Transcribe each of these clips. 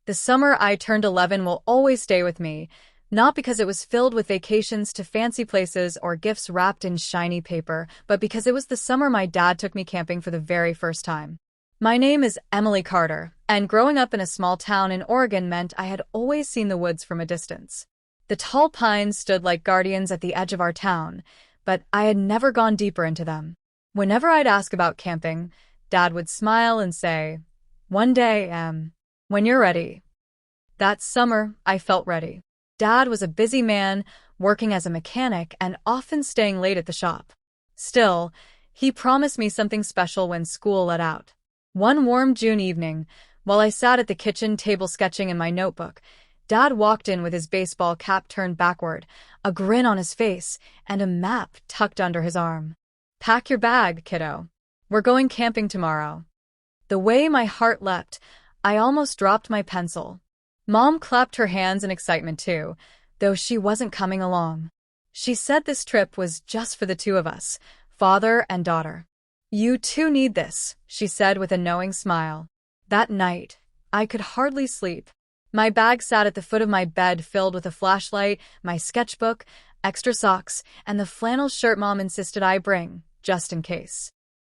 The summer I turned 11 will always stay with me, not because it was filled with vacations to fancy places or gifts wrapped in shiny paper, but because it was the summer my dad took me camping for the very first time. My name is Emily Carter, and growing up in a small town in Oregon meant I had always seen the woods from a distance. The tall pines stood like guardians at the edge of our town, but I had never gone deeper into them. Whenever I'd ask about camping, Dad would smile and say, "One day, when you're ready." That summer, I felt ready. Dad was a busy man, working as a mechanic and often staying late at the shop. Still, he promised me something special when school let out. One warm June evening, while I sat at the kitchen table sketching in my notebook, Dad walked in with his baseball cap turned backward, a grin on his face, and a map tucked under his arm. "Pack your bag, kiddo. We're going camping tomorrow." The way my heart leapt, I almost dropped my pencil. Mom clapped her hands in excitement too, though she wasn't coming along. She said this trip was just for the two of us, father and daughter. "You two need this," she said with a knowing smile. That night, I could hardly sleep. My bag sat at the foot of my bed filled with a flashlight, my sketchbook, extra socks, and the flannel shirt Mom insisted I bring, just in case.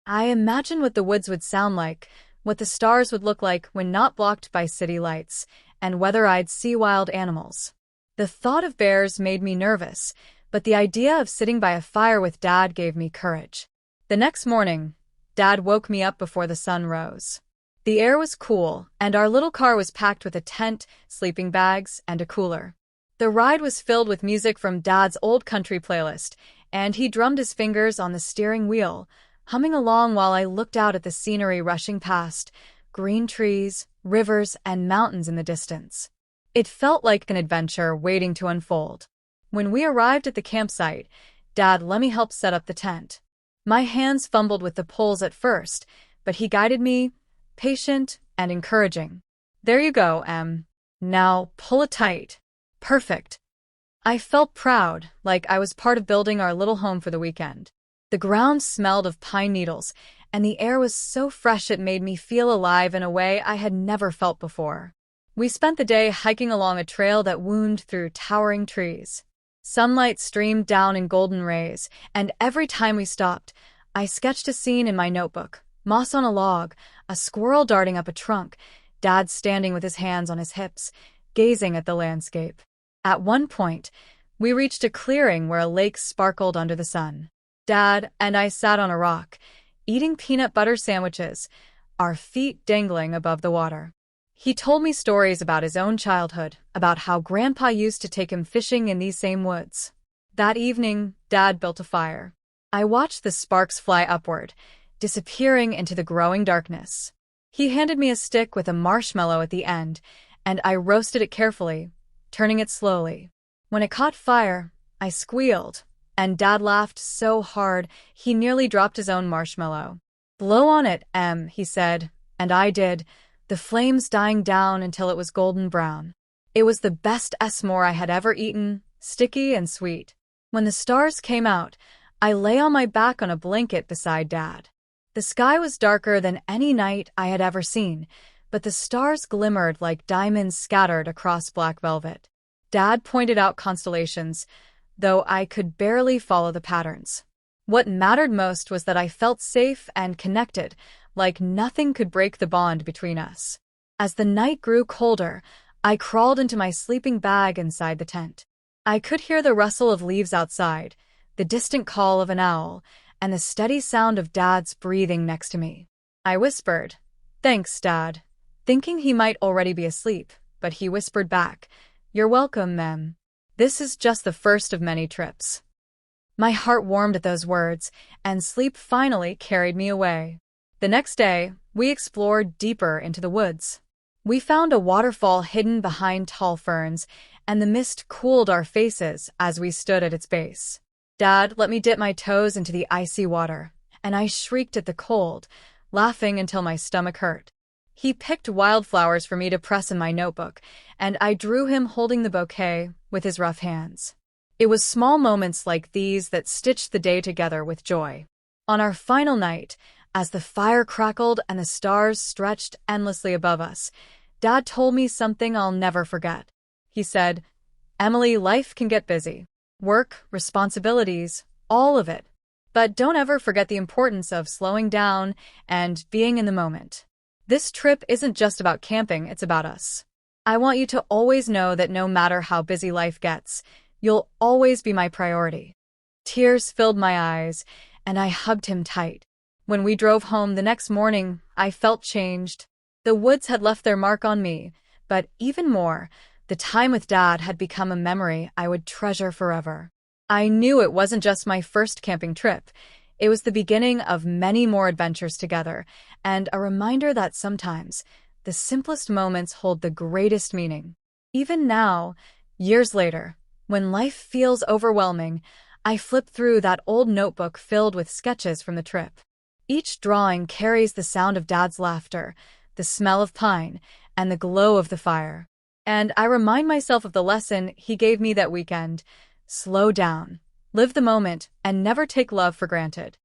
I imagined what the woods would sound like, what the stars would look like when not blocked by city lights, and whether I'd see wild animals. The thought of bears made me nervous, but the idea of sitting by a fire with Dad gave me courage. The next morning, Dad woke me up before the sun rose. The air was cool, and our little car was packed with a tent, sleeping bags, and a cooler. The ride was filled with music from Dad's old country playlist, and he drummed his fingers on the steering wheel, humming along while I looked out at the scenery rushing past, green trees, rivers, and mountains in the distance. It felt like an adventure waiting to unfold. When we arrived at the campsite, Dad let me help set up the tent. My hands fumbled with the poles at first, but he guided me, patient and encouraging. "There you go, Em. Now pull it tight." Perfect. I felt proud, like I was part of building our little home for the weekend. The ground smelled of pine needles, and the air was so fresh it made me feel alive in a way I had never felt before. We spent the day hiking along a trail that wound through towering trees. Sunlight streamed down in golden rays, and every time we stopped, I sketched a scene in my notebook. Moss on a log, a squirrel darting up a trunk, Dad standing with his hands on his hips, gazing at the landscape. At one point, we reached a clearing where a lake sparkled under the sun. Dad and I sat on a rock, eating peanut butter sandwiches, our feet dangling above the water. He told me stories about his own childhood, about how Grandpa used to take him fishing in these same woods. That evening, Dad built a fire. I watched the sparks fly upward, disappearing into the growing darkness. He handed me a stick with a marshmallow at the end, and I roasted it carefully, turning it slowly. When it caught fire, I squealed, and Dad laughed so hard he nearly dropped his own marshmallow. "Blow on it, Em," he said, and I did, the flames dying down until it was golden brown. It was the best s'more I had ever eaten, sticky and sweet. When the stars came out, I lay on my back on a blanket beside Dad. The sky was darker than any night I had ever seen, but the stars glimmered like diamonds scattered across black velvet. Dad pointed out constellations, though I could barely follow the patterns. What mattered most was that I felt safe and connected, like nothing could break the bond between us. As the night grew colder, I crawled into my sleeping bag inside the tent. I could hear the rustle of leaves outside, the distant call of an owl, and the steady sound of Dad's breathing next to me. I whispered, "Thanks, Dad," thinking he might already be asleep, but he whispered back, "You're welcome, Mem. This is just the first of many trips." My heart warmed at those words, and sleep finally carried me away. The next day, we explored deeper into the woods. We found a waterfall hidden behind tall ferns, and the mist cooled our faces as we stood at its base. Dad let me dip my toes into the icy water, and I shrieked at the cold, laughing until my stomach hurt. He picked wildflowers for me to press in my notebook, and I drew him holding the bouquet with his rough hands. It was small moments like these that stitched the day together with joy. On our final night, as the fire crackled and the stars stretched endlessly above us, Dad told me something I'll never forget. He said, "Emily, life can get busy. Work, responsibilities, all of it. But don't ever forget the importance of slowing down and being in the moment. This trip isn't just about camping, it's about us. I want you to always know that no matter how busy life gets, you'll always be my priority." Tears filled my eyes, and I hugged him tight. When we drove home the next morning, I felt changed. The woods had left their mark on me, but even more, the time with Dad had become a memory I would treasure forever. I knew it wasn't just my first camping trip. It was the beginning of many more adventures together, and a reminder that sometimes the simplest moments hold the greatest meaning. Even now, years later, when life feels overwhelming, I flip through that old notebook filled with sketches from the trip. Each drawing carries the sound of Dad's laughter, the smell of pine, and the glow of the fire. And I remind myself of the lesson he gave me that weekend: slow down, live the moment, and never take love for granted.